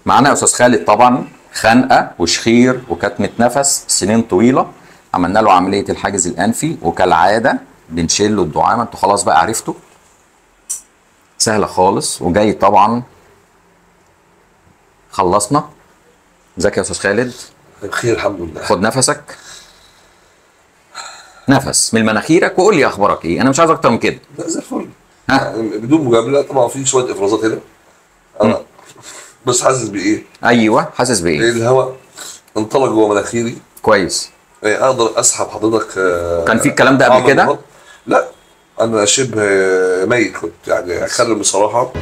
معانا يا استاذ خالد طبعا خنقه وشخير وكتمه نفس سنين طويله، عملنا له عمليه الحاجز الانفي وكالعاده بنشيل له الدعامه. انتوا خلاص بقى عرفتوا، سهله خالص. وجاي طبعا خلصنا. ازيك يا استاذ خالد؟ بخير الحمد لله. خد نفسك، نفس من مناخيرك وقول لي اخبارك ايه. انا مش عايز اكتر من كده. لا زي الفل. ها؟ يعني بدون مجامله طبعا في شويه افرازات هنا. انا بس حاسس بايه؟ ايوه، حاسس بايه؟ الهواء انطلق جوه مناخيري. كويس. اقدر اسحب حضرتك. كان في الكلام ده قبل أعمل كده؟ ضغط. لا انا شبه ميت كنت، يعني اتكلم بصراحه.